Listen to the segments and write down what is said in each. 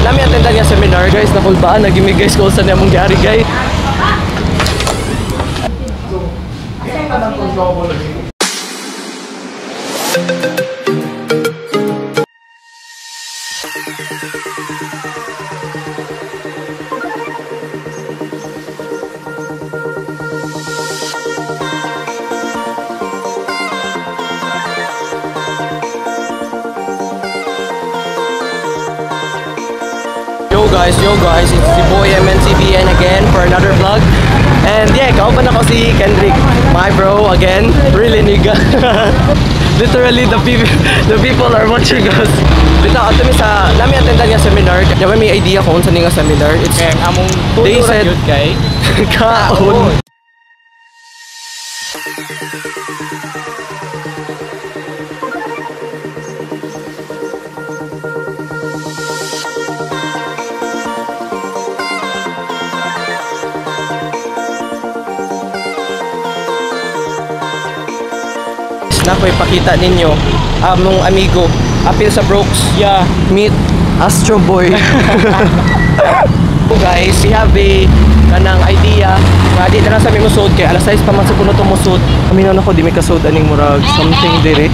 nami attendan nga seminar guys, nakulbaan nagimi guys kung saan namong gyari guys. Yo guys, it's the boy MNCBN again for another vlog. And yeah, kauban ako si Kendrick, my bro again, really nigga. Literally the people are watching us. Bitaw ato mi sa nami attendan nga seminar. Yawa may idea ko unsa ni nga seminar. It's kay among they said kay kaon. Na ko ipakita ninyo among amigo apil sa Brooks. Yeah, meet Astro Boy. So guys, we have a kanang idea nga di na sa mi musod kay alas 6 pa man sa kuno to musod. Aminaw na ko di mi kasud aning murag something dire.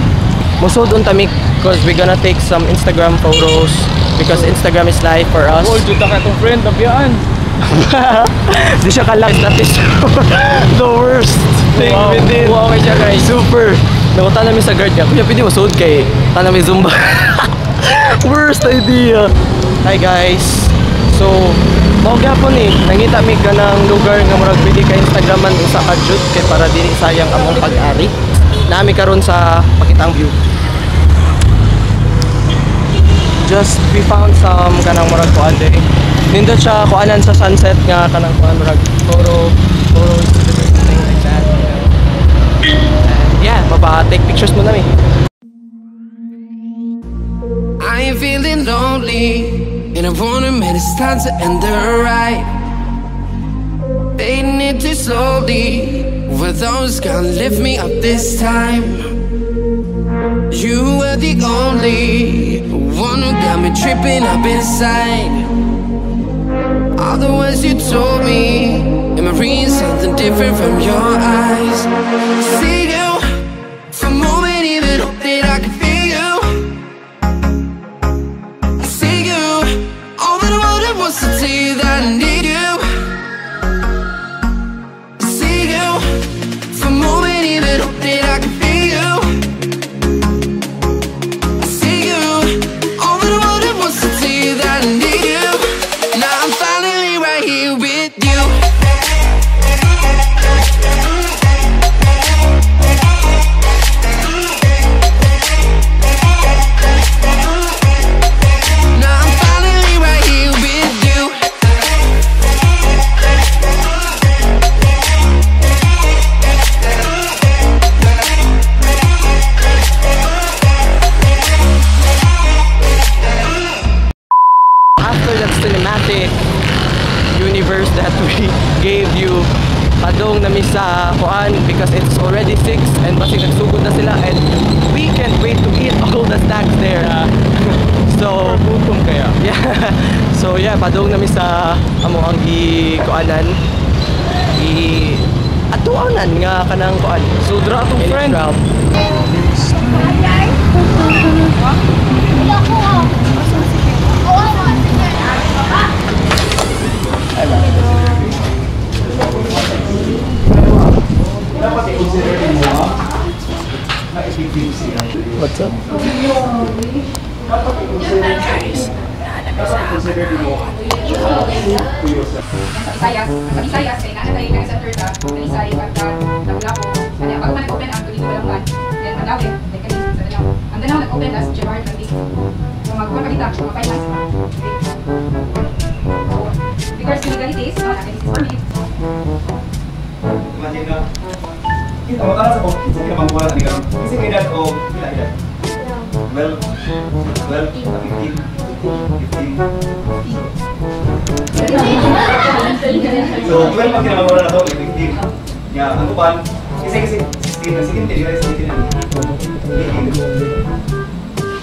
Musod unta mi because we gonna take some Instagram photos because Instagram is live for us. Oh, juta ka tong friend tabian. Di siya kalang that is the worst thing we did. Wow, okay siya guys. Super. Nakuta namin sa guard niya. Kuya, pwede masud kay ta namin Zumba. Worst idea. Hi guys. So, mao gyapon ni. Nangita mi ka ng lugar nga murag pwede ka Instagraman usa ka shoot kay para dili sayang among pag-ari. Nami karon sa pakitang view. Just we found some kanang murag kuan day. Nindot siya kuanan sa sunset nga kanang kuan murag photos something like that. Yeah, take pictures mo namin. I ain't feeling lonely, and I wanna admit it's time to end the ride. Fading it too slowly, with those gonna lift me up this time. You were the only one who got me tripping up inside. All the words you told me, am I reading something different from your eyes? See you. For a moment, even hope that I can feel you. I see you. All that I wanted was to tell you that I need you. I see you. For a moment, even hope that I can feel you. I see you. All that I wanted was to tell you that I need you. Now I'm finally right here with you. Universe that we gave you, padong nami sa kuan because it's already 6 and basig nagsugod na sila and we can't wait to eat all the snacks there. So gutom kaya. Yeah. So yeah, padong nami sa amo ang kuanan atuanan nga kanang kuan. So dra atong friend. What's up? Guys, Isayas, kaya nakatay ka sa third isay ka naglapo. Kaya pag man-open ang tuloy ko lang man, then manawin, then kanina sa dalaw. Ang dalaw nag-open as Gerard Randy. So mag-kuha ka kita, mga finance pa. Because legalities, no, legalities for me. Kita mo tara sa ko, isa ka bang wala ni karon. Kasi kay dad o pila edad? 12, 15. So 12 pag kinamawala na to, 15. Ya, ang upan, kasi 16 na 16 din, 17 na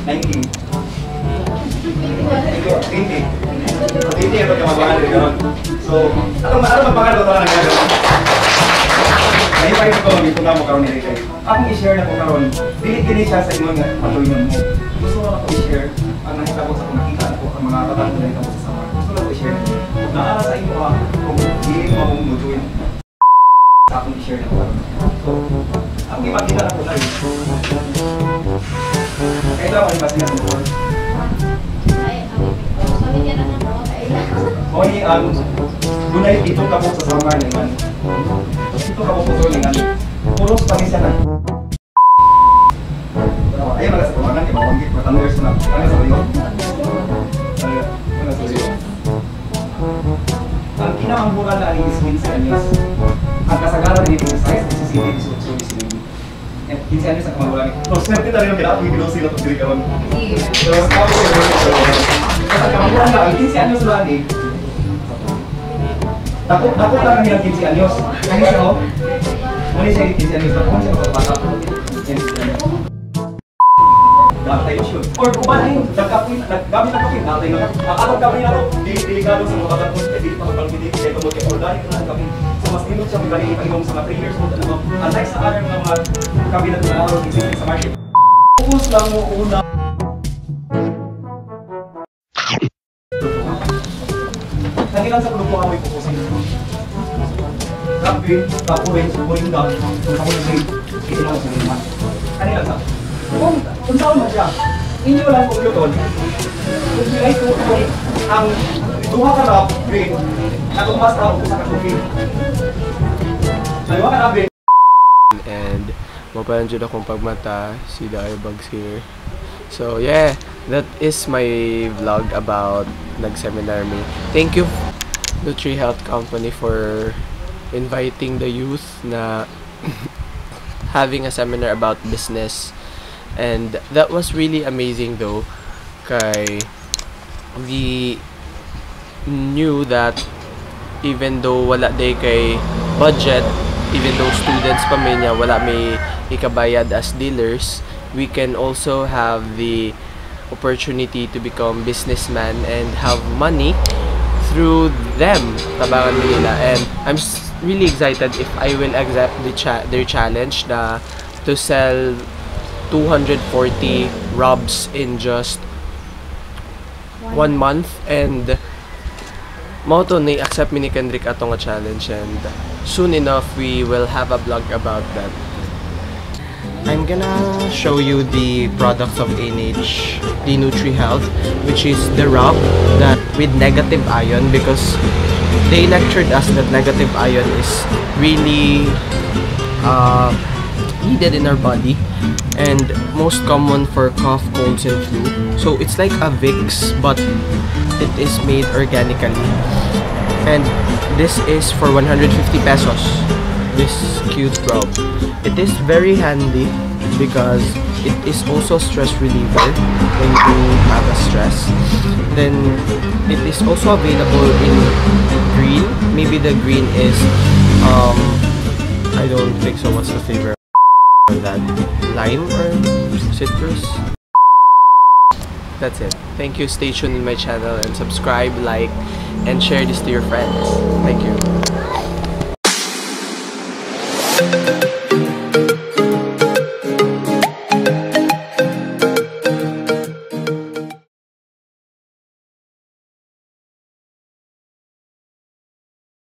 19. 20. ito ka magbahan din karon. So, ano magbahan ito na gano'n? Ngayon pa rin ko mag-ito na mo karon ni Rick. Akong i-share na ko karon, dili siya sa inyo nga matuyon mo. Gusto ko na ko i-share ang nakita ko sa nakita ko ang mga tatang na ito sa sama. Gusto ko na ko i-share. Naara sa inyo kung dili mo akong mutuin. Sa akong i-share na ko karon. So, akong ipakita na ko na rin. Kaya ito ako ibas niya sa board. Oni ang dunay dito ka po sa sama ningan. Dito ka po sa ningan. Puros pa siya na. Ayo na sa kumanan kay mawanggit ko tanong years na. Ano sa iyo? Ano sa iyo? Ang kinamanghuran na ang ismin sa anyos. Ang kasagaran dito sa size is hindi so disini. And 15 anyos ang kamanghuran. No, swerte ta rin ang kailangan yung sila to diri karon. So, kamanghuran na ang 15 anyos lang ni. Takot lang ang ilang 15 anyos. Kaya siya, oh. Muna siya yung 15 anyos. Takot siya magpapata. Datay mo siya. Or kung ba na yun, naggamit na kapin, datay na. Akatang kapin na ito, delikado sa mga kapatid, hindi pa kapalpiti, kaya tumot yung ordahin ko na kapin. So mas nindot siya magkali ipangilong sa mga 3 years old. Unlike sa other mga kapin na tunaraw sa market. Focus lang mo una. Nagilan sa produkto ka mo ipupusin. Kapin, tapurin, supurin ka, kung tapurin, isinong sa naman. Kanilang sa? Kung saan mo siya, inyo lang kung yun, kung sila'y tutuloy ang duha ka na grade na tumas na sa kasukin. Dalawa ka na grade. And mapalan dyan akong pagmata, si Direbugs here. So yeah, that is my vlog about nag-seminar me. Thank you Nutri Health Company for inviting the youth na having a seminar about business. And that was really amazing though, kay we knew that even though wala day kay budget, even though students pa may niya wala may ikabayad as dealers, we can also have the opportunity to become businessman and have money through them, tabangan nila. And I'm really excited if I will accept their challenge na to sell 240 rubs in just 1 month. And mao to ni accept mi ni Kendrick atong nga challenge, and soon enough we will have a vlog about that. I'm gonna show you the products of ANH, the Nutri Health, which is the rub that with negative ion, because they lectured us that negative ion is really needed in our body and most common for cough, colds, and flu. So it's like a Vicks, but it is made organically. And this is for 150 pesos. This cute rub. It is very handy because it is also stress reliever when you have a stress. Then it is also available in green. Maybe the green is I don't think so. What's the flavor of that? Lime or citrus? That's it. Thank you. Stay tuned in my channel and subscribe, like, and share this to your friends. Thank you.